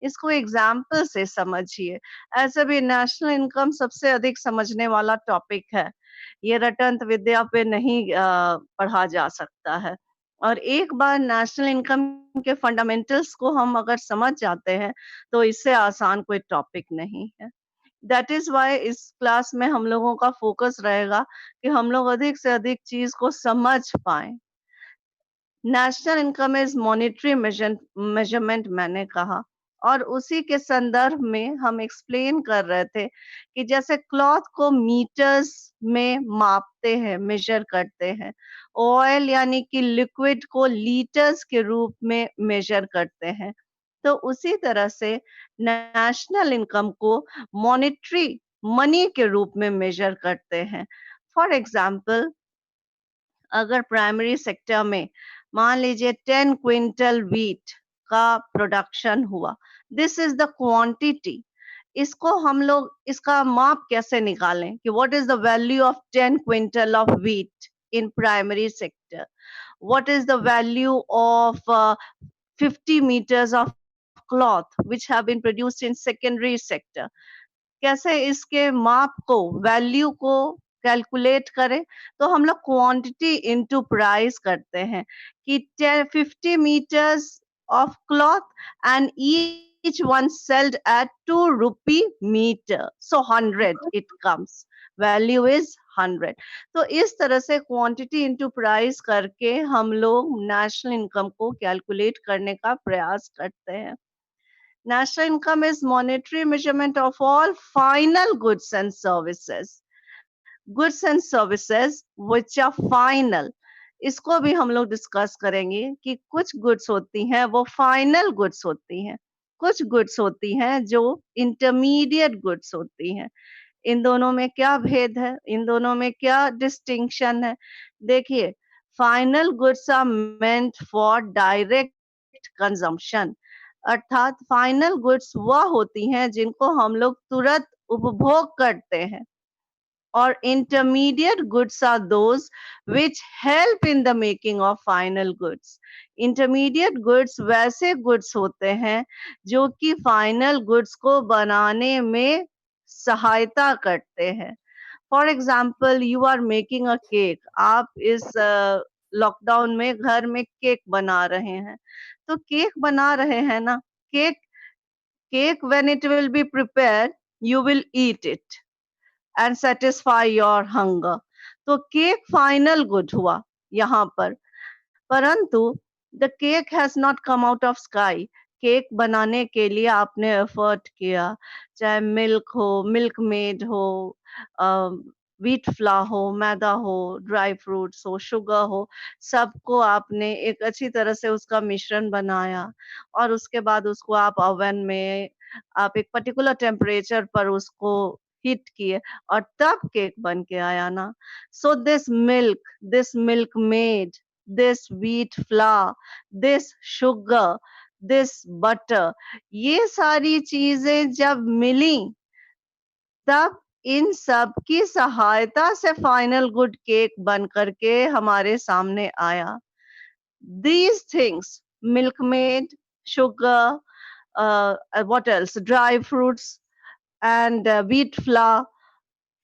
इसको एग्जाम्पल से समझिए। ऐसे भी नेशनल इनकम सबसे अधिक समझने वाला टॉपिक है। ये रटंत विद्या पे नहीं पढ़ा जा सकता है। और एक बार नेशनल इनकम के फंडामेंटल्स को हम अगर समझ जाते हैं, तो इससे आसान कोई टॉपिक नहीं है। दैट इज वाई इस क्लास में हम लोगों का फोकस रहेगा कि हम लोग अधिक से अधिक चीज को समझ पाएं। National income is monetary measurement मैंने कहा, और उसी के संदर्भ में हम एक्सप्लेन कर रहे थे कि जैसे क्लॉथ को मीटर्स में मापते हैं, मेजर करते हैं, ऑयल यानी कि लिक्विड को लीटर्स के रूप में मेजर करते हैं, तो उसी तरह से नेशनल इनकम को मॉनेटरी मनी के रूप में मेजर करते हैं। फॉर एग्जाम्पल, अगर प्राइमरी सेक्टर में मान लीजिए 10 क्विंटल व्हीट का प्रोडक्शन हुआ, दिस इज द क्वांटिटी। इसको हम लोग इसका माप कैसे निकालें कि what is the value of 10 quintal of wheat in primary sector, what is the value of 50 meters of cloth which have been produced in secondary sector। कैसे इसके माप को, वैल्यू को कैलकुलेट करें, तो हम लोग क्वांटिटी इनटू प्राइस करते हैं कि 50 meters of cloth and each one sold at 2 rupee meter, so 100 it comes, value is 100। तो इस तरह से क्वांटिटी इनटू प्राइस करके हम लोग नेशनल इनकम को कैलकुलेट करने का प्रयास करते हैं। National income is monetary measurement of all final goods and services. Goods and services which are final. इसको भी हम लोग डिस्कस करेंगे कि कुछ गुड्स होती हैं वो फाइनल गुड्स होती हैं, कुछ गुड्स होती हैं जो इंटरमीडिएट गुड्स होती हैं। इन दोनों में क्या भेद है, इन दोनों में क्या डिस्टिंक्शन है? देखिए, final goods are meant for direct consumption, अर्थात फाइनल गुड्स वह होती हैं जिनको हम लोग तुरंत उपभोग करते हैं, और intermediate goods are those which help in the making of final goods. Intermediate goods वैसे गुड्स होते हैं जो कि फाइनल गुड्स को बनाने में सहायता करते हैं। For example, you are making a cake, आप इस लॉकडाउन में घर में केक बना रहे हैं, तो केक बना रहे हैं ना, cake cake when it will be prepared, you will eat it and satisfy your hunger। तो केक फाइनल गुड हुआ यहाँ पर, परंतु the cake has not come out of sky. Cake बनाने के लिए आपने एफर्ट किया, चाहे मिल्क हो, मिल्क मेड हो, व्हीट फ्लावर हो, मैदा हो, ड्राई फ्रूट्स हो, शुगर हो, सबको आपने एक अच्छी तरह से उसका मिश्रण बनाया, और उसके बाद उसको आप ओवन में आप एक पर्टिकुलर टेम्परेचर पर उसको हीट किए, और तब केक बन के आया ना। So this milk made, this wheat flour, this sugar, this butter, ये सारी चीजें जब मिली, तब इन सब की सहायता से फाइनल गुड केक बन करके हमारे सामने आया। These things, milkmaid, sugar, what else? Dry fruits and wheat flour,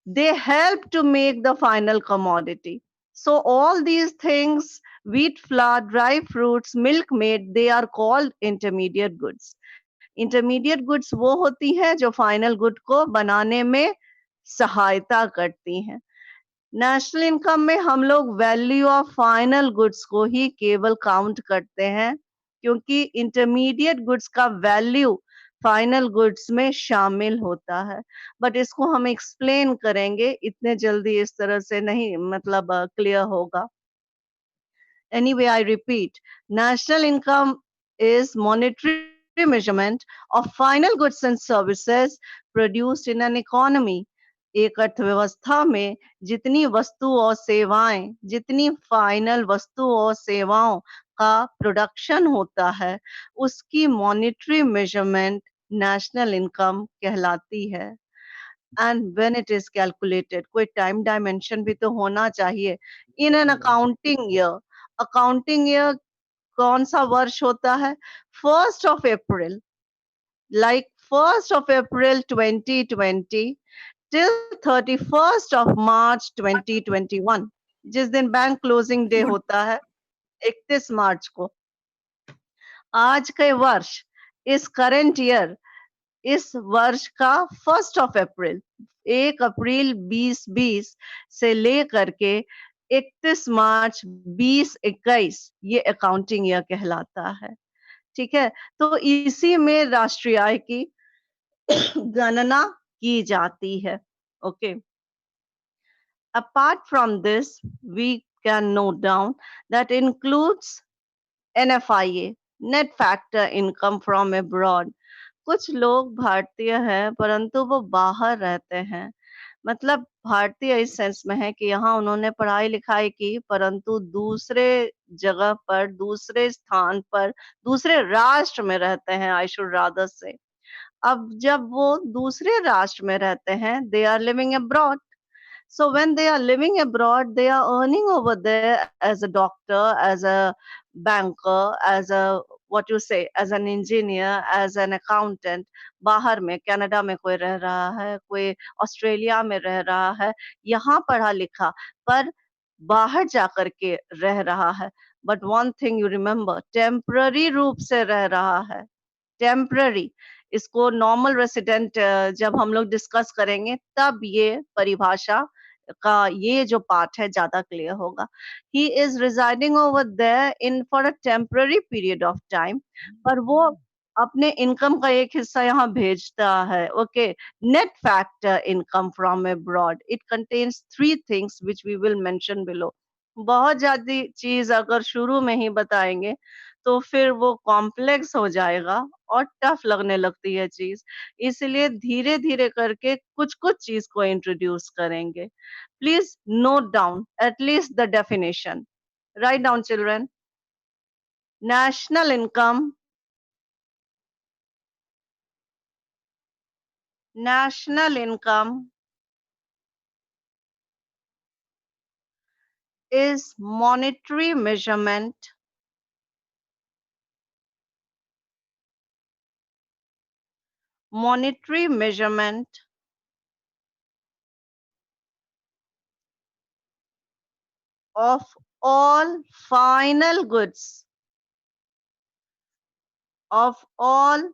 they help to make the final commodity. So all these things, wheat flour, dry fruits, milkmaid, they are called intermediate goods। Intermediate goods वो होती हैं जो final good को बनाने में सहायता करती हैं। नेशनल इनकम में हम लोग वैल्यू ऑफ फाइनल गुड्स को ही केवल काउंट करते हैं, क्योंकि इंटरमीडिएट गुड्स का वैल्यू फाइनल गुड्स में शामिल होता है। बट इसको हम एक्सप्लेन करेंगे, इतने जल्दी इस तरह से नहीं, मतलब क्लियर होगा। Anyway, I repeat, national income is monetary measurement of final goods and services produced in an economy। एक अर्थव्यवस्था में जितनी वस्तु और सेवाएं, जितनी फाइनल वस्तु और सेवाओं का प्रोडक्शन होता है, उसकी मॉनेटरी मेजरमेंट नेशनल इनकम कहलाती है। And when it is calculated, कोई टाइम डायमेंशन भी तो होना चाहिए। In an accounting year, accounting year कौन सा वर्ष होता है? 1 April like 1st of April 2020 till 31st of March 2021, जिस दिन बैंक क्लोजिंग डे गुड। होता है 31 मार्च को। आज के वर्ष, इस करंट ईयर, इस वर्ष का 1st ऑफ अप्रैल, 1 अप्रैल 2020 से लेकर के 31 मार्च 2021 ये अकाउंटिंग ईयर कहलाता है। ठीक है? तो इसी में राष्ट्रीय आय की गणना की जाती है। Okay. Apart from this, we can note down that includes NFIA, Net Factor Income from Abroad. कुछ लोग भारतीय हैं परंतु वो बाहर रहते हैं। मतलब भारतीय इस सेंस में है कि यहाँ उन्होंने पढ़ाई लिखाई की परंतु दूसरे जगह पर, दूसरे स्थान पर, दूसरे राष्ट्र में रहते हैं, आई शुड रादर से। अब जब वो दूसरे राष्ट्र में रहते हैं, they are living abroad. So when they are living abroad, they are earning over there as a doctor, as a banker, as a what you say, as an engineer, as an accountant. बाहर में Canada में कोई रह रहा है, कोई Australia में रह रहा है, यहाँ पढ़ा लिखा पर बाहर जाकर के रह रहा है। But one thing you remember, temporary रूप से रह रहा है, टेम्पररी। इसको नॉर्मल रेसिडेंट जब हम लोग डिस्कस करेंगे तब ये परिभाषा का ये जो पार्ट है ज्यादा क्लियर होगा। He is residing over there in for a temporary period of time, पर वो अपने इनकम का एक हिस्सा यहाँ भेजता है। Okay. Net factor income from abroad, it contains three things which we will mention below. बहुत ज्यादा चीज अगर शुरू में ही बताएंगे तो फिर वो कॉम्प्लेक्स हो जाएगा और टफ लगने लगती है चीज। इसलिए धीरे धीरे करके कुछ कुछ चीज को इंट्रोड्यूस करेंगे। Please note down at least the definition. Write down, children. National income. National income is monetary measurement. Monetary measurement of all final goods. Of all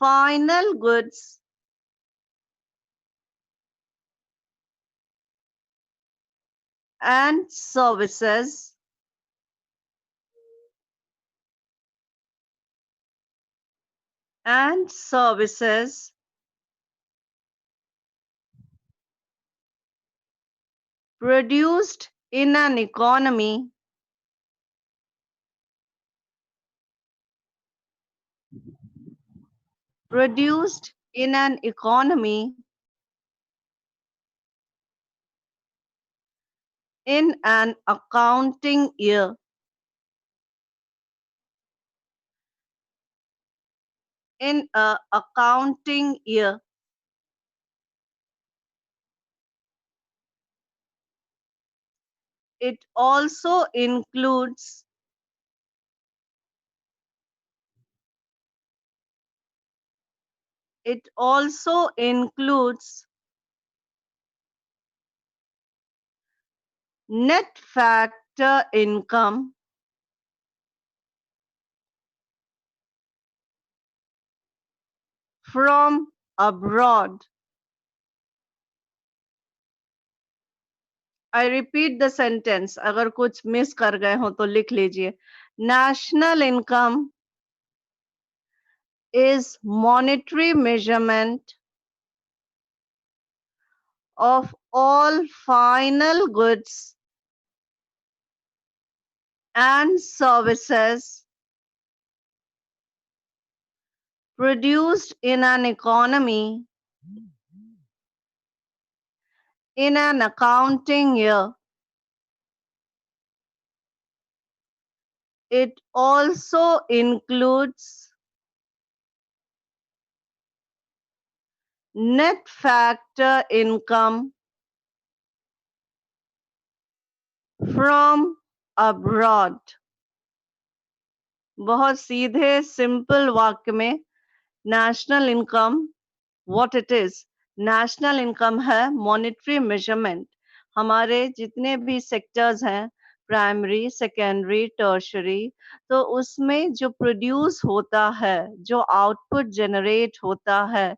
final goods and services and services produced in an economy produced in an economy in an accounting year. In a accounting year. It also includes it also includes net factor income from abroad. I repeat the sentence. अगर कुछ miss कर गए हो तो लिख लीजिए. National income is monetary measurement of all final goods and services produced in an economy in an accounting year. It also includes net factor income from abroad. बहुत सीधे सिंपल वाक्य में national income what it is, national income है monetary measurement. हमारे जितने भी sectors हैं, primary, secondary, tertiary, तो उसमें जो प्रोड्यूस होता है, जो आउटपुट जनरेट होता है,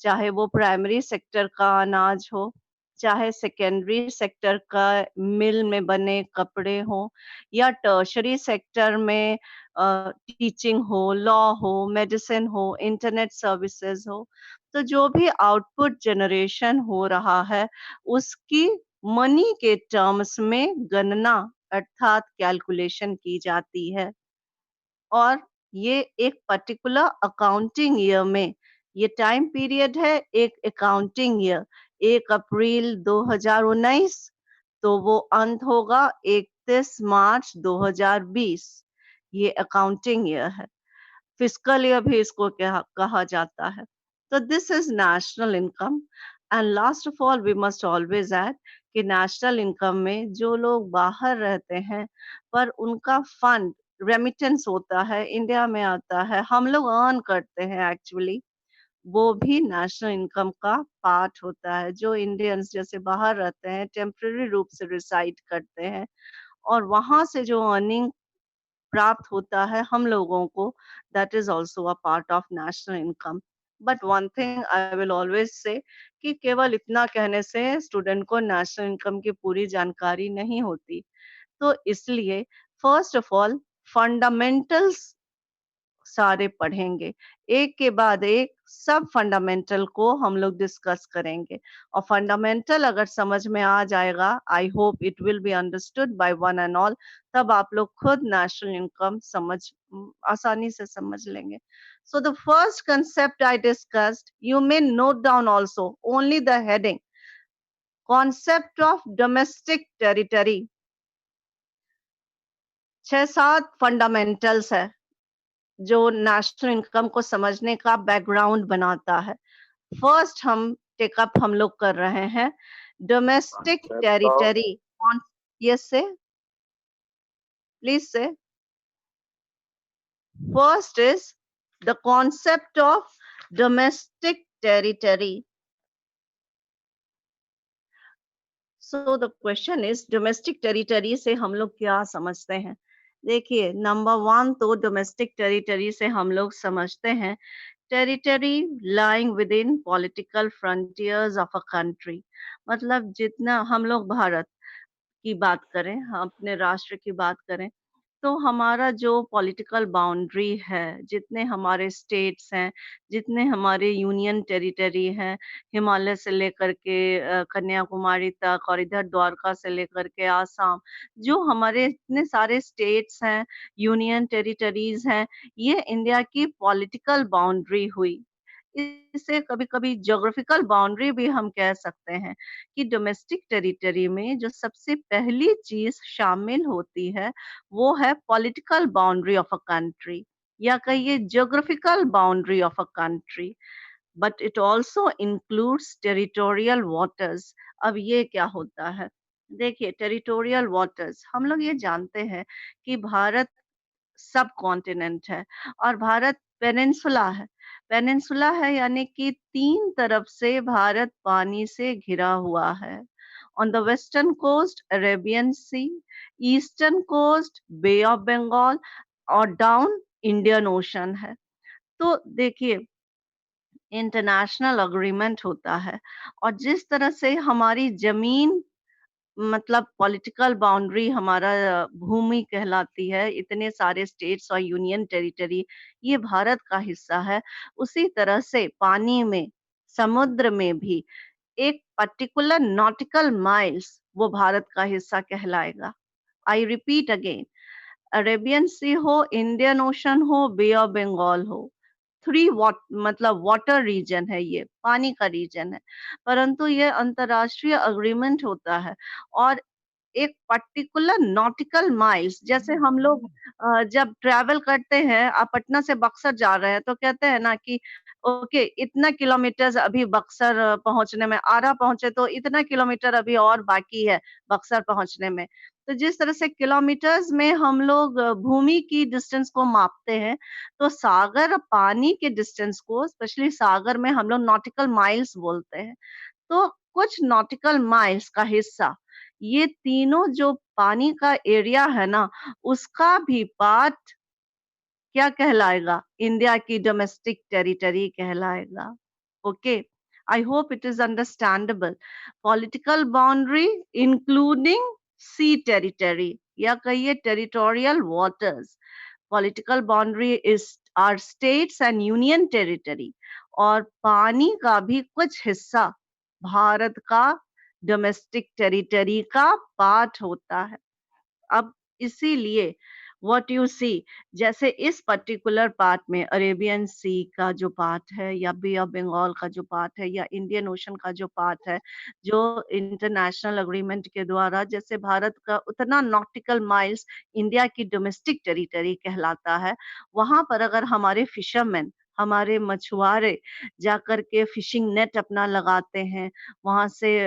चाहे वो प्राइमरी सेक्टर का अनाज हो, चाहे सेकेंडरी सेक्टर का मिल में बने कपड़े हों, या टर्शरी सेक्टर में टीचिंग हो, लॉ हो, मेडिसिन हो, इंटरनेट सर्विसेज हो, तो जो भी आउटपुट जनरेशन हो रहा है, उसकी मनी के टर्म्स में गणना अर्थात कैलकुलेशन की जाती है। और ये एक पर्टिकुलर अकाउंटिंग ईयर में, ये टाइम पीरियड है एक अकाउंटिंग ईयर, 1 अप्रैल 2019 तो वो अंत होगा 31 मार्च 2020। ये अकाउंटिंग ईयर है। फिस्कल ईयर भी इसको कहा कहा जाता है। तो this is national income. And last of all we must always add कि नेशनल इनकम में जो लोग बाहर रहते हैं पर उनका फंड रेमिटेंस होता है, इंडिया में आता है, हम लोग अर्न करते हैं एक्चुअली, वो भी नेशनल इनकम का पार्ट होता है। जो इंडियंस जैसे बाहर रहते हैं, टेम्परेरी रूप से रिसाइड करते हैं और वहां से जो अर्निंग प्राप्त होता है हम लोगों को, that is also a part of national income. But one thing I will always say कि केवल इतना कहने से स्टूडेंट को नेशनल इनकम की पूरी जानकारी नहीं होती। तो इसलिए फर्स्ट ऑफ ऑल फंडामेंटल्स सारे पढ़ेंगे। एक के बाद एक सब फंडामेंटल को हम लोग डिस्कस करेंगे और फंडामेंटल अगर समझ में आ जाएगा, आई hope it will be understood by one and all, तब आप लोग खुद नेशनल इनकम आसानी से समझ लेंगे। So the first concept I discussed, you may note down also only the heading, concept of domestic territory। 6-7 fundamentals है जो नेशनल इनकम को समझने का बैकग्राउंड बनाता है। फर्स्ट हम टेकअप हम लोग कर रहे हैं domestic Concept of territory. Yes से प्लीज से first is the concept of domestic territory. So the question is domestic territory से हम लोग क्या समझते हैं। देखिए, नंबर वन तो डोमेस्टिक टेरिटरी से हम लोग समझते हैं territory lying with in political frontiers of a country. मतलब जितना हम लोग भारत की बात करें, हम अपने राष्ट्र की बात करें, तो हमारा जो पॉलिटिकल बाउंड्री है, जितने हमारे स्टेट्स हैं, जितने हमारे यूनियन टेरिटरी हैं, हिमालय से लेकर के कन्याकुमारी तक और इधर द्वारका से लेकर के आसाम, जो हमारे इतने सारे स्टेट्स हैं, यूनियन टेरिटरीज हैं, ये इंडिया की पॉलिटिकल बाउंड्री हुई। इसे कभी-कभी ज्योग्राफिकल बाउंड्री भी हम कह सकते हैं कि डोमेस्टिक टेरिटरी में जो सबसे पहली चीज शामिल होती है वो है political boundary of a country या कहिए geographical boundary of a country. But it also includes territorial waters. अब ये क्या होता है, देखिए टेरिटोरियल वाटर्स हम लोग ये जानते हैं कि भारत सब कॉन्टिनेंट है और भारत पेनिनसुला है। पेनिनसुला है यानी कि 3 तरफ से भारत पानी से घिरा हुआ है। On the western coast Arabian sea, eastern coast bay of Bengal और डाउन इंडियन ओशन है। तो देखिए, इंटरनेशनल अग्रीमेंट होता है और जिस तरह से हमारी जमीन मतलब पॉलिटिकल बाउंड्री हमारा भूमि कहलाती है, इतने सारे स्टेट्स और यूनियन टेरिटरी ये भारत का हिस्सा है। उसी तरह से पानी में, समुद्र में भी एक पर्टिकुलर नॉटिकल माइल्स वो भारत का हिस्सा कहलाएगा। आई रिपीट अगेन, अरेबियन सी हो, इंडियन ओशन हो, बे ऑफ बंगाल हो, थ्री वॉट मतलब वाटर रीजन है, ये पानी का रीजन है। परंतु ये अंतरराष्ट्रीय अग्रीमेंट होता है और एक पर्टिकुलर नॉटिकल माइल्स, जैसे हम लोग जब ट्रैवल करते हैं, आप पटना से बक्सर जा रहे हैं तो कहते हैं ना कि ओके इतना किलोमीटर अभी बक्सर पहुंचने में, आरा पहुंचे तो इतना किलोमीटर अभी और बाकी है बक्सर पहुंचने में। तो जिस तरह से किलोमीटर्स में हम लोग भूमि की डिस्टेंस को मापते हैं, तो सागर पानी के डिस्टेंस को, स्पेशली सागर में हम लोग नॉटिकल माइल्स बोलते हैं। तो कुछ नॉटिकल माइल्स का हिस्सा, ये तीनों जो पानी का एरिया है ना, उसका भी पार्ट क्या कहलाएगा? इंडिया की डोमेस्टिक टेरिटरी कहलाएगा। Okay, I hope it is understandable. Political boundary including sea territory, या कहिए territorial waters. Political boundary is are states and union territory, और पानी का भी कुछ हिस्सा भारत का डोमेस्टिक टेरिटरी का पार्ट होता है। अब इसीलिए व्हाट यू सी, जैसे इस पर्टिकुलर पार्ट में अरेबियन सी का जो पार्ट है, या बे ऑफ बंगाल का जो पार्ट है, या इंडियन ओशन का जो पार्ट है, जो इंटरनेशनल अग्रीमेंट के द्वारा जैसे भारत का उतना नॉटिकल माइल्स इंडिया की डोमेस्टिक टेरिटरी कहलाता है, वहां पर अगर हमारे फिशरमैन, हमारे मछुआरे जाकर के फिशिंग नेट अपना लगाते हैं, वहां से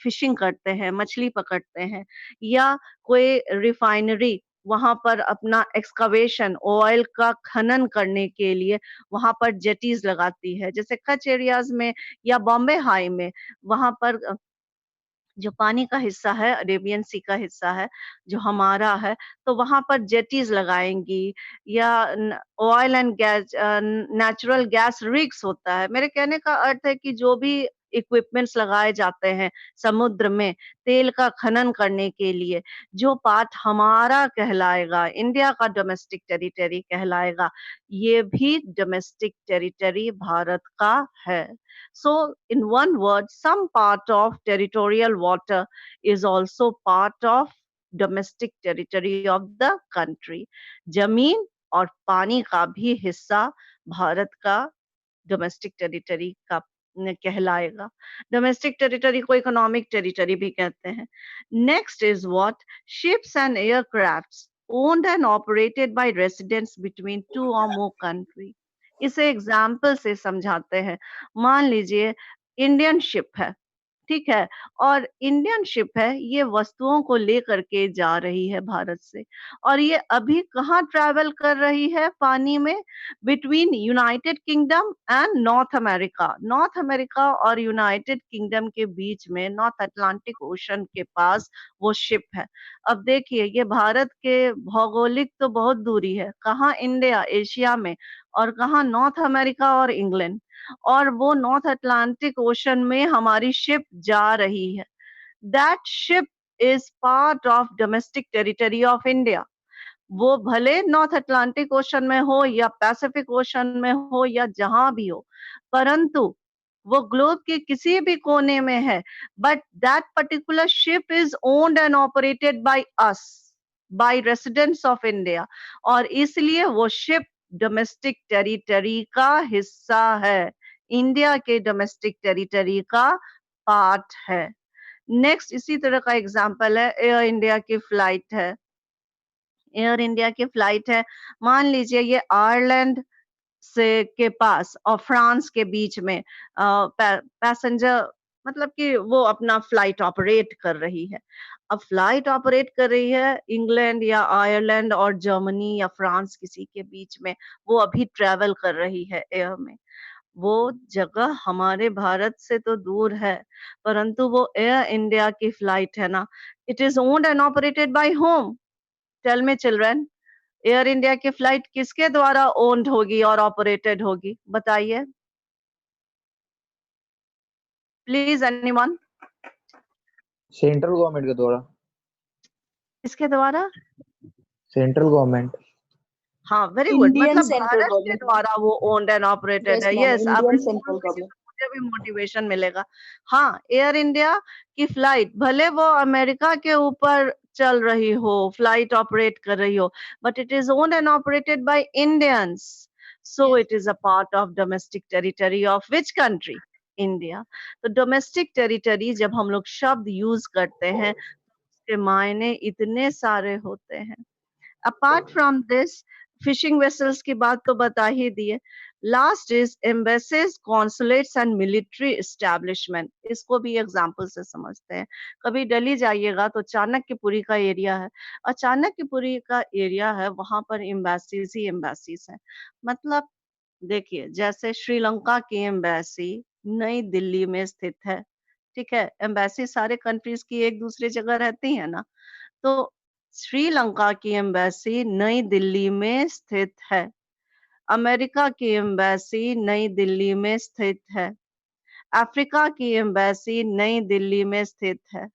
फिशिंग करते हैं, मछली पकड़ते हैं, या कोई रिफाइनरी वहां पर अपना एक्सकवेशन, ऑयल का खनन करने के लिए वहां पर जेटीज लगाती है, जैसे कच्छ एरियाज में या बॉम्बे हाई में, वहां पर जो पानी का हिस्सा है, अरेबियन सी का हिस्सा है जो हमारा है, तो वहां पर जेटीज लगाएंगी, या oil and gas, natural gas rigs होता है। मेरे कहने का अर्थ है कि जो भी इक्विपमेंट्स लगाए जाते हैं समुद्र में तेल का खनन करने के लिए, जो पार्ट हमारा कहलाएगा, इंडिया का डोमेस्टिक टेरिटरी कहलाएगा, ये भी डोमेस्टिक टेरिटरी भारत का है। So, in one word, some part of territorial water is also part of domestic territory of the country. जमीन और पानी का भी हिस्सा भारत का डोमेस्टिक टेरिटरी का कहलाएगा। डोमेस्टिक टेरिटरी को इकोनॉमिक टेरिटरी भी कहते हैं। Next is what? Ships and aircrafts owned and operated by residents between two or more country। इसे एग्जाम्पल से समझाते हैं। मान लीजिए इंडियन शिप है, ठीक है, और इंडियन शिप है, ये वस्तुओं को लेकर के जा रही है भारत से, और ये अभी कहाँ ट्रैवल कर रही है पानी में? Between United kingdom and north America. North America और यूनाइटेड किंगडम के बीच में, नॉर्थ अटलांटिक ओशन के पास वो शिप है। अब देखिए, ये भारत के भौगोलिक तो बहुत दूरी है, कहाँ इंडिया एशिया में, और कहाँ नॉर्थ अमेरिका और इंग्लैंड, और वो नॉर्थ अटलांटिक ओशन में हमारी शिप जा रही है। That ship is part of domestic territory of India. वो भले नॉर्थ अटलांटिक ओशन में हो, या पैसिफिक ओशन में हो, या जहां भी हो, परंतु वो ग्लोब के किसी भी कोने में है, but that particular ship is owned and operated by us, by residents of India, और इसलिए वो शिप डोमेस्टिक टेरिटरी का हिस्सा है, इंडिया के डोमेस्टिक टेरिटरी का पार्ट है। नेक्स्ट इसी तरह का एग्जांपल है, एयर इंडिया की फ्लाइट है। एयर इंडिया की फ्लाइट है, मान लीजिए ये आयरलैंड से के पास और फ्रांस के बीच में पैसेंजर, मतलब कि वो अपना फ्लाइट ऑपरेट कर रही है। अब फ्लाइट ऑपरेट कर रही है इंग्लैंड या आयरलैंड और जर्मनी या फ्रांस किसी के बीच में, वो अभी ट्रेवल कर रही है एयर में। वो जगह हमारे भारत से तो दूर है, परंतु वो एयर इंडिया की फ्लाइट है ना, it is owned and operated by home? Tell me children, Air India की फ्लाइट किसके द्वारा ओन्ड होगी और ऑपरेटेड होगी? बताइए प्लीज एनीवन। सेंट्रल गवर्नमेंट के द्वारा। इसके द्वारा? Central government. हाँ, वेरी गुड, इंडियन मतलब सेंट्रल भारत के गवर्नमेंट। द्वारा वो ओन्ड एंड ऑपरेटेड यस है। मैम, यस, इंडियन आपने सेंट्रल बोलोगे गवर्नमेंट। तो मुझे भी मोटिवेशन मिलेगा। हाँ, एयर इंडिया की फ्लाइट भले वो अमेरिका के ऊपर चल रही हो, फ्लाइट ऑपरेट कर रही हो, but it is owned and operated by Indians, so it is a part of domestic territory of which country? India. तो डोमेस्टिक टेरिटरी जब हम लोग शब्द यूज करते हैं, उसके मायने इतने सारे होते हैं। Apart from this, fishing vessels की बात तो बता ही दिए। Last is embassies, consulates and military establishment. इसको भी एग्जाम्पल से समझते हैं। कभी दिल्ली जाइएगा तो चाणक्यपुरी का एरिया है, और चाणक्यपुरी का एरिया है, वहां पर एम्बेसीज ही एम्बेसीज है। मतलब देखिए, जैसे श्रीलंका की एम्बेसी नई दिल्ली में स्थित है, ठीक है, एम्बेसी सारे कंट्रीज की एक दूसरे जगह रहती है ना, तो श्रीलंका की एम्बेसी नई दिल्ली में स्थित है, अमेरिका की एम्बेसी नई दिल्ली में स्थित है, अफ्रीका की एम्बेसी नई दिल्ली में स्थित है।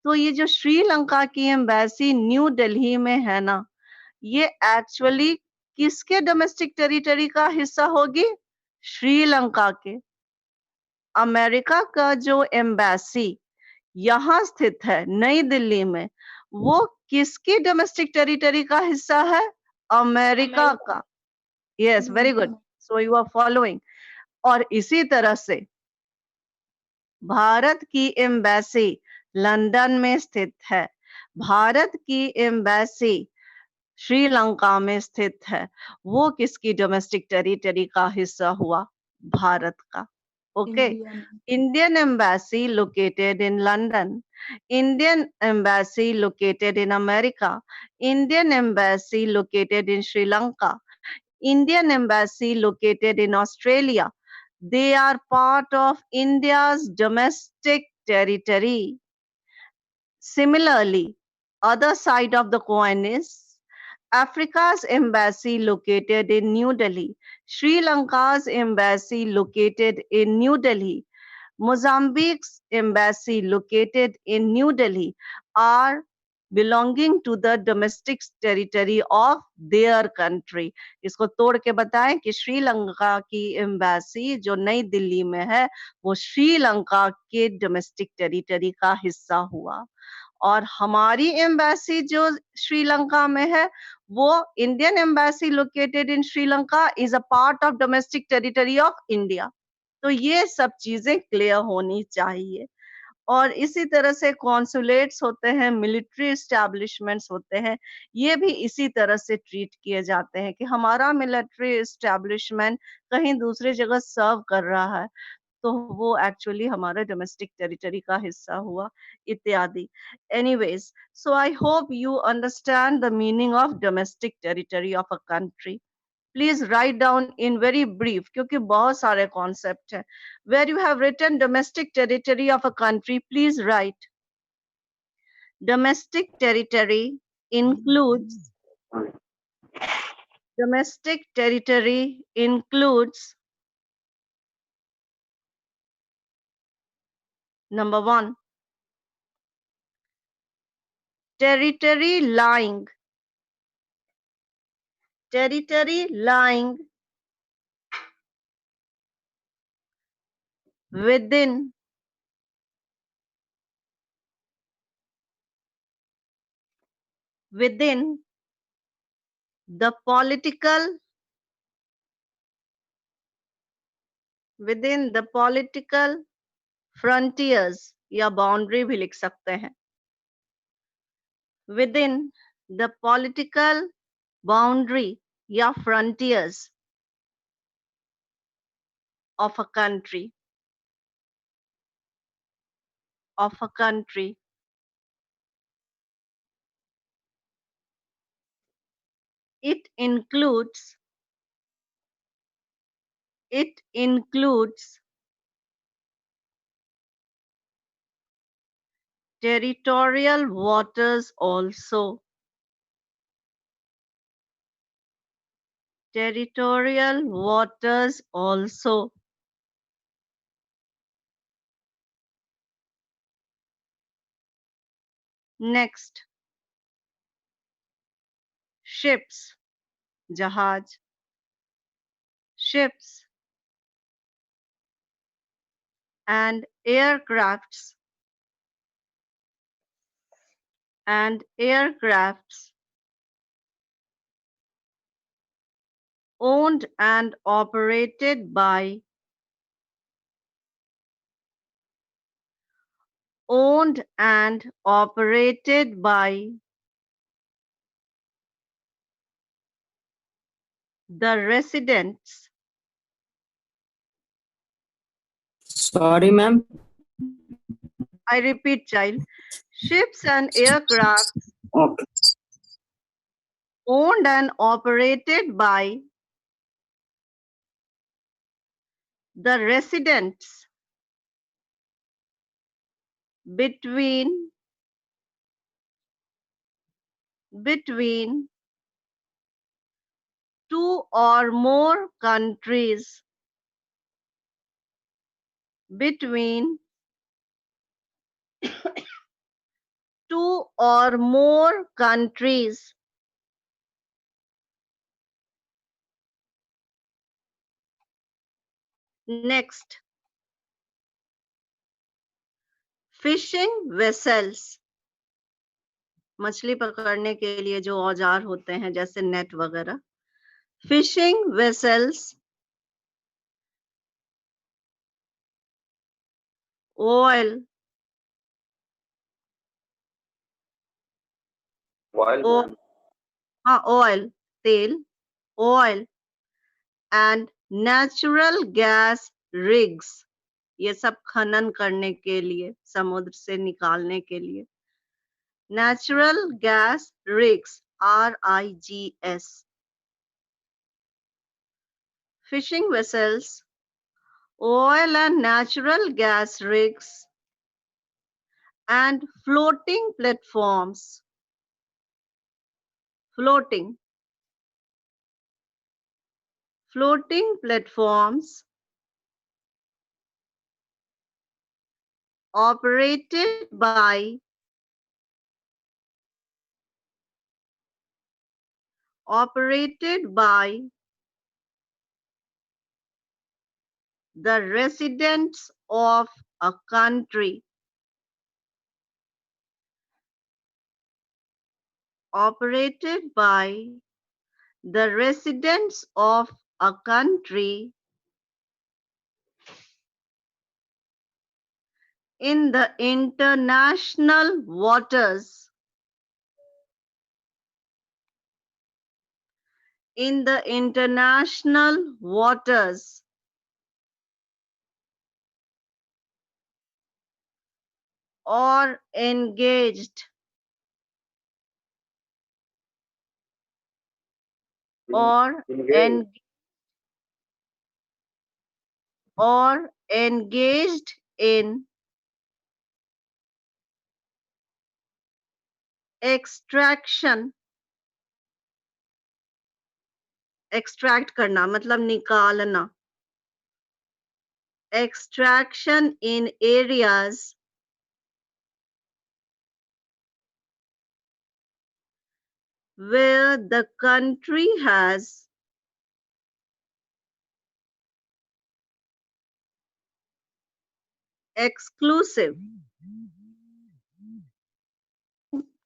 तो ये जो श्रीलंका की एम्बेसी न्यू दिल्ली में है ना, ये एक्चुअली किसके डोमेस्टिक टेरिटरी का हिस्सा होगी? श्रीलंका के। अमेरिका का जो एम्बेसी यहाँ स्थित है नई दिल्ली में, वो किसकी डोमेस्टिक टेरिटरी का हिस्सा है? अमेरिका का। Yes, very good, so you are following. और इसी तरह से भारत की एम्बेसी लंदन में स्थित है, भारत की एम्बेसी श्रीलंका में स्थित है, वो किसकी डोमेस्टिक टेरिटरी का हिस्सा हुआ? भारत का। Okay, Indian embassy located in London, Indian embassy located in America, Indian embassy located in Sri Lanka, Indian embassy located in Australia. They are part of India's domestic territory. Similarly, other side of the coin is Africa's embassy located in New Delhi, Sri Lanka's embassy located in New Delhi, Mozambique's embassy located in New Delhi are belonging to the domestic territory of their country. इसको तोड़ के बताएं कि श्रीलंका की embassy जो नई दिल्ली में है, वो श्रीलंका के डोमेस्टिक टेरिटरी का हिस्सा हुआ, और हमारी एम्बेसी जो श्रीलंका में है, वो Indian embassy located in Sri Lanka is a part of domestic territory of India. तो ये सब चीजें क्लियर होनी चाहिए। और इसी तरह से कॉन्सुलेट्स होते हैं, मिलिट्री एस्टैब्लिशमेंट्स होते हैं, ये भी इसी तरह से ट्रीट किए जाते हैं कि हमारा मिलिट्री एस्टैब्लिशमेंट कहीं दूसरी जगह सर्व कर रहा है, तो वो एक्चुअली हमारे डोमेस्टिक टेरिटरी का हिस्सा हुआ, इत्यादि। Anyways, so I hope you understand the meaning of domestic territory of a country. Please write down in very brief, क्योंकि बहुत सारे कॉन्सेप्ट हैं। Where you have written domestic territory of a country, please write domestic territory includes domestic territory includes number 1, territory lying within the political frontiers, या boundary भी लिख सकते हैं, within the political boundary या frontiers of a country, it includes territorial waters also, Next, ships, जहाज, ships and aircrafts owned and operated by the residents Sorry, ma'am. I repeat, child. Ships and aircraft Okay. owned and operated by the residents between two or more countries, between two or more countries. Next, fishing vessels, मछली पकड़ने के लिए जो औजार होते हैं जैसे net वगैरह. Fishing vessels, oil, oil, तेल, oil and natural gas rigs, ये सब खनन करने के लिए, समुद्र से निकालने के लिए. Natural gas rigs, RIGS. Fishing vessels, oil and natural gas rigs, and floating platforms. Floating platforms operated by the residents of a country. Operated by the residents of a country in the international waters. In the international waters. Or engaged or engaged in extraction. Extract करना मतलब निकालना. Extraction in areas where the country has exclusive.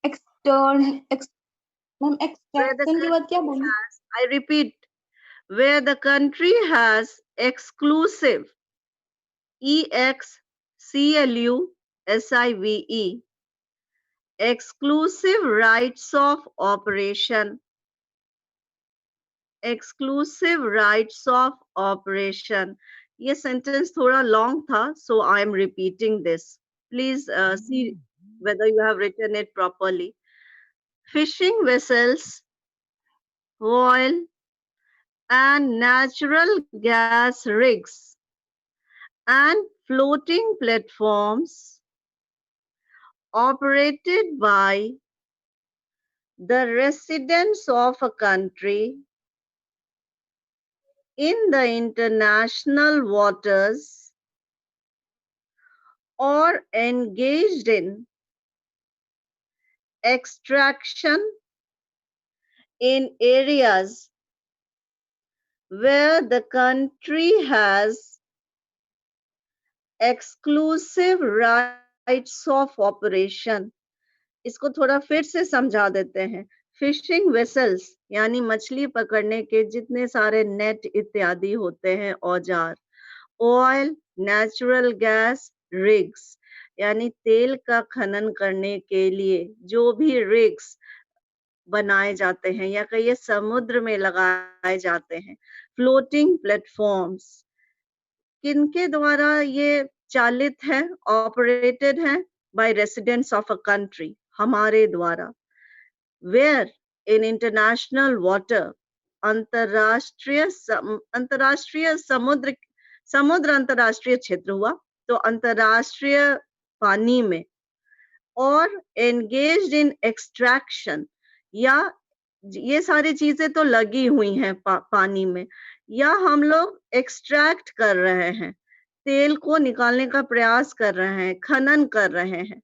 Extraction Where the के बाद क्या country बोली? has, I repeat, where the country has exclusive, EXCLUSIVE, exclusive rights of operation. Exclusive rights of operation. ये sentence थोड़ा long था, so I am repeating this. Please see whether you have written it properly. Fishing vessels, oil and natural gas rigs, and floating platforms operated by the residents of a country in the international waters or engaged in extraction in areas where the country has exclusive rights of operation. इसको थोड़ा फिर से समझा देते हैं. Fishing vessels यानी मछली पकड़ने के जितने सारे नेट इत्यादि होते हैं औजार. ऑयल, नेचुरल गैस, रिग्स यानी तेल का खनन करने के लिए जो भी रिग्स बनाए जाते हैं या कहिए समुद्र में लगाए जाते हैं. फ्लोटिंग प्लेटफॉर्म्स किनके द्वारा ये चालित है, ऑपरेटेड है? By residents of a country, हमारे द्वारा। वेयर इन इंटरनेशनल वाटर, अंतरराष्ट्रीय समुद्र, समुद्र अंतरराष्ट्रीय क्षेत्र हुआ, तो अंतरराष्ट्रीय पानी में, और एंगेज्ड इन एक्सट्रैक्शन, या ये सारी चीजें तो लगी हुई हैं पानी में, या हम लोग एक्सट्रैक्ट कर रहे हैं, तेल को निकालने का प्रयास कर रहे हैं, खनन कर रहे हैं।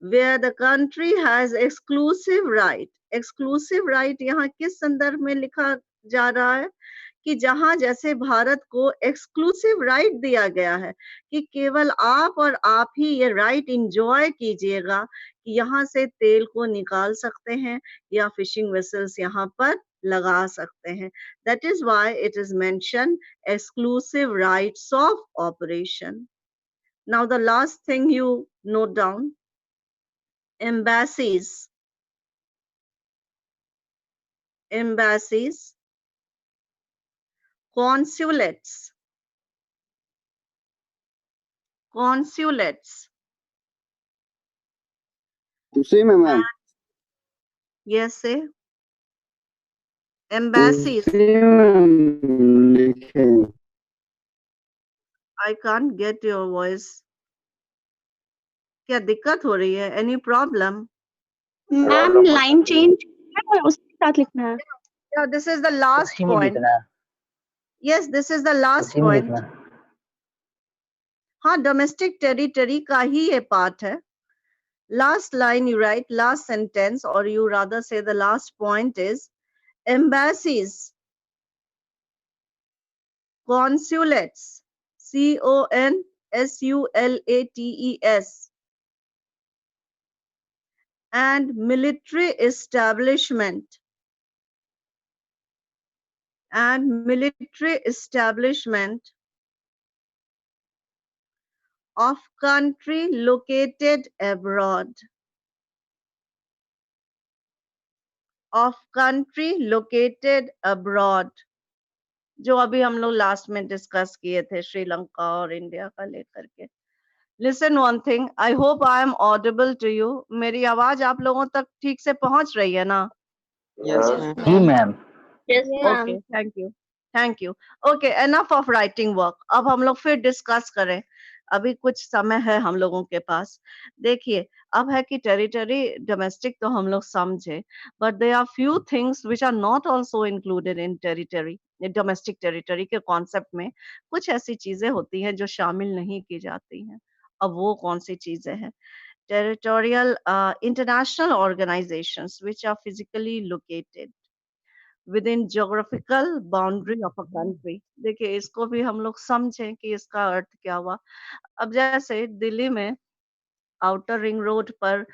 Where the country has exclusive right, exclusive right यहाँ किस संदर्भ में लिखा जा रहा है? कि जहां जैसे भारत को एक्सक्लूसिव राइट दिया गया है कि केवल आप और आप ही ये राइट इंजॉय कीजिएगा कि यहाँ से तेल को निकाल सकते हैं या फिशिंग वेसल्स यहाँ पर लगा सकते हैं। That is why it is mentioned exclusive rights of operation. Now the last thing you note down, embassies, consulates, उसी में मैम, yes, say embassies. उसी में लिखे। I can't get your voice. क्या दिक्कत हो रही है? Any problem? Ma'am line change है, उसके साथ लिखना है। Yeah, this is the last उसी में point. लिखना है, Yes, this is the last उसी में point. लिखना है। हाँ, domestic territory का ही ये part है। Last line you write, last sentence, or you rather say the last point is embassies, consulates, CONSULATES, and military establishment, of country located abroad, जो अभी हम लोग लास्ट में डिस्कस किए थे श्रीलंका और इंडिया का लेकर के। Listen one thing, I hope I am audible to you. मेरी आवाज आप लोगों तक ठीक से पहुंच रही है ना? जी ma'am. Yes, ma'am. Okay, thank you. Okay, enough of writing work. अब हम लोग फिर डिस्कस करें। अभी कुछ समय है हम लोगों के पास। देखिए, अब है कि टेरिटरी डोमेस्टिक तो हम लोग समझे, but there are few things which are not also included in territory. Domestic territory के कॉन्सेप्ट में कुछ ऐसी चीजें होती हैं जो शामिल नहीं की जाती हैं। अब वो कौन सी चीजें हैं? Territorial international organisations which are physically located within geographical boundary of a country। देखिए, इसको भी हम लोग समझें कि इसका अर्थ क्या हुआ। अब जैसे दिल्ली में आउटर रिंग रोड पर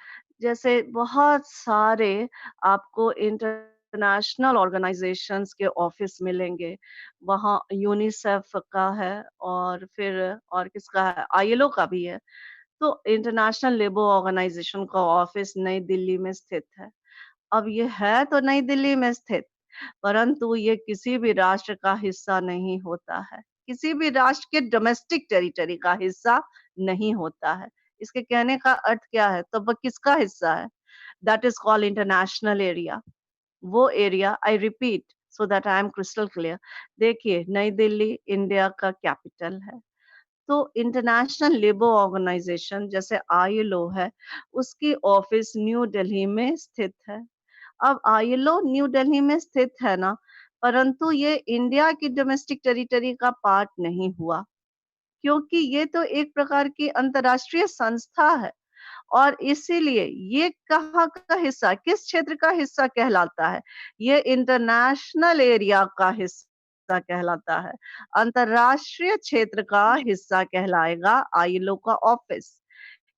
जैसे बहुत सारे आपको इंटरनेशनल ऑर्गेनाइजेशंस के ऑफिस मिलेंगे। वहाँ यूनिसेफ का है, और फिर और किसका है? आईएलओ का भी है। तो इंटरनेशनल लेबर ऑर्गेनाइजेशन का ऑफिस नई दिल्ली में स्थित है। अब ये है तो नई दिल्ली में स्थित, परंतु ये किसी भी राष्ट्र का हिस्सा नहीं होता है, किसी भी राष्ट्र के डोमेस्टिक टेरिटरी का हिस्सा नहीं होता है। इसके कहने का अर्थ क्या है? तो वह किसका हिस्सा है? That is called international area. वो area, I repeat so that I am crystal clear. देखिए, नई दिल्ली इंडिया का कैपिटल है, तो इंटरनेशनल लेबर ऑर्गेनाइजेशन जैसे आईएलओ है, उसकी ऑफिस न्यू दिल्ली में स्थित है। अब आईएलओ न्यू दिल्ली में स्थित है ना, परंतु ये इंडिया की डोमेस्टिक टेरिटरी का पार्ट नहीं हुआ, क्योंकि ये तो एक प्रकार की अंतरराष्ट्रीय संस्था है, और इसीलिए ये कहाँ का हिस्सा, किस क्षेत्र का हिस्सा कहलाता है? ये इंटरनेशनल एरिया का हिस्सा कहलाता है, अंतरराष्ट्रीय क्षेत्र का हिस्सा कहलाएगा आईएलओ का ऑफिस।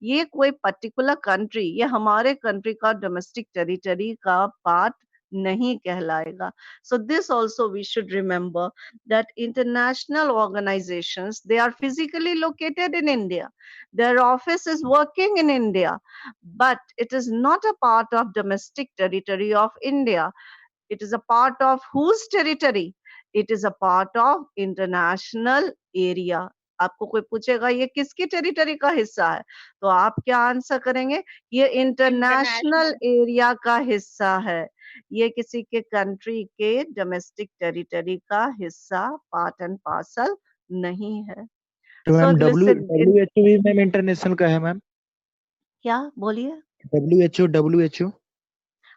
ये कोई पर्टिकुलर कंट्री, ये हमारे कंट्री का डोमेस्टिक टेरिटरी का पार्ट नहीं कहलाएगा। So this also we should remember that international organizations, they are physically located in India. Their office is working in India, but it is not a part of domestic territory of India. It is a part of whose territory? It is a part of international area. आपको कोई पूछेगा ये किसकी territory का हिस्सा है, तो आप क्या आंसर करेंगे? ये इंटरनेशनल एरिया का हिस्सा है। ये किसी के कंट्री के डोमेस्टिक टेरिटरी का हिस्सा, पार्ट एंड पार्सल नहीं है। तो so ma'am listen in WHO भी मैम इंटरनेशनल का है मैम। क्या बोलिए? WHO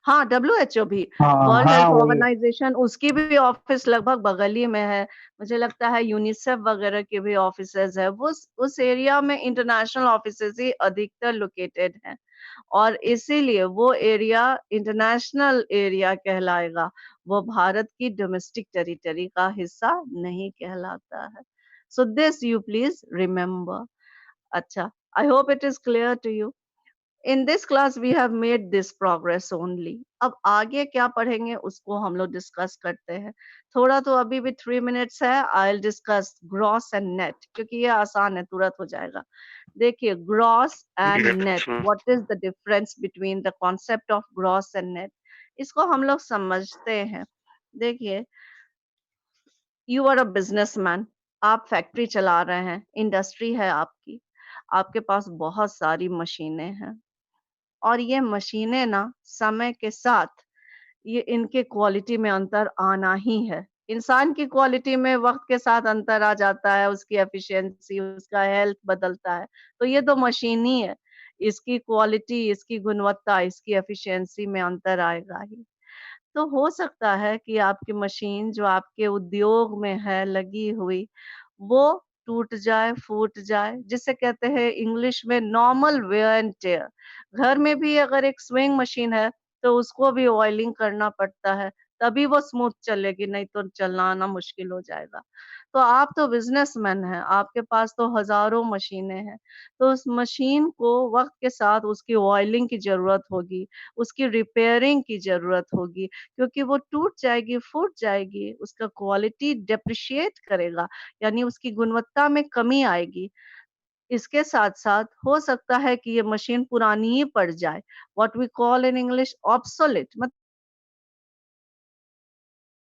हाँ, डब्ल्यूएचओ भी, हाँ वर्ल्ड हाँ हेल्थ वही। ऑर्गेनाइजेशन, उसकी भी ऑफिस लगभग बगल ही में है। मुझे लगता है यूनिसेफ वगैरह के भी ऑफिसेज है। वो उस एरिया में इंटरनेशनल ऑफिसेज ही अधिकतर लोकेटेड हैं और इसीलिए वो एरिया इंटरनेशनल एरिया कहलाएगा। वो भारत की डोमेस्टिक टेरिटरी का हिस्सा नहीं कहलाता है। So this you please remember. अच्छा, I hope it is clear to you. In this class we have made this progress only. अब आगे क्या पढ़ेंगे उसको हम लोग डिस्कस करते हैं। थोड़ा तो अभी भी 3 मिनट्स है। I will discuss gross and net, क्योंकि ये आसान है, तुरंत हो जाएगा। देखिए, gross and net, what is the difference between the concept of gross and net, इसको हम लोग समझते हैं। देखिए, यू आर अ बिजनेसमैन, आप फैक्ट्री चला रहे हैं, इंडस्ट्री है आपकी, आपके पास बहुत सारी मशीनें हैं और ये मशीनें ना समय के साथ ये इनके क्वालिटी में अंतर आना ही है। इंसान की क्वालिटी में वक्त के साथ अंतर आ जाता है, उसकी एफिशिएंसी, उसका हेल्थ बदलता है। तो ये तो मशीन ही है, इसकी क्वालिटी, इसकी गुणवत्ता, इसकी एफिशिएंसी में अंतर आएगा ही। तो हो सकता है कि आपकी मशीन जो आपके उद्योग में है लगी हुई, वो टूट जाए, फूट जाए, जिसे कहते हैं इंग्लिश में नॉर्मल वेयर एंड टेयर। घर में भी अगर एक स्विंग मशीन है, तो उसको भी ऑयलिंग करना पड़ता है, तभी वो स्मूथ चलेगी, नहीं तो चलाना मुश्किल हो जाएगा। तो आप तो बिज़नेसमैन हैं, आपके पास तो हज़ारों मशीनें हैं, तो उस मशीन को वक़्त के साथ उसकी ऑयलिंग की ज़रूरत होगी, उसकी रिपेयरिंग की ज़रूरत होगी, क्योंकि वो टूट जाएगी, फूट जाएगी, उसका क्वालिटी डेप्रिशिएट करेगा, यानी उसकी गुणवत्ता में कमी आएगी। इसके साथ-साथ हो सकता है कि ये मशीन पुरानी ही पड़ जाए, what we call in English obsolete,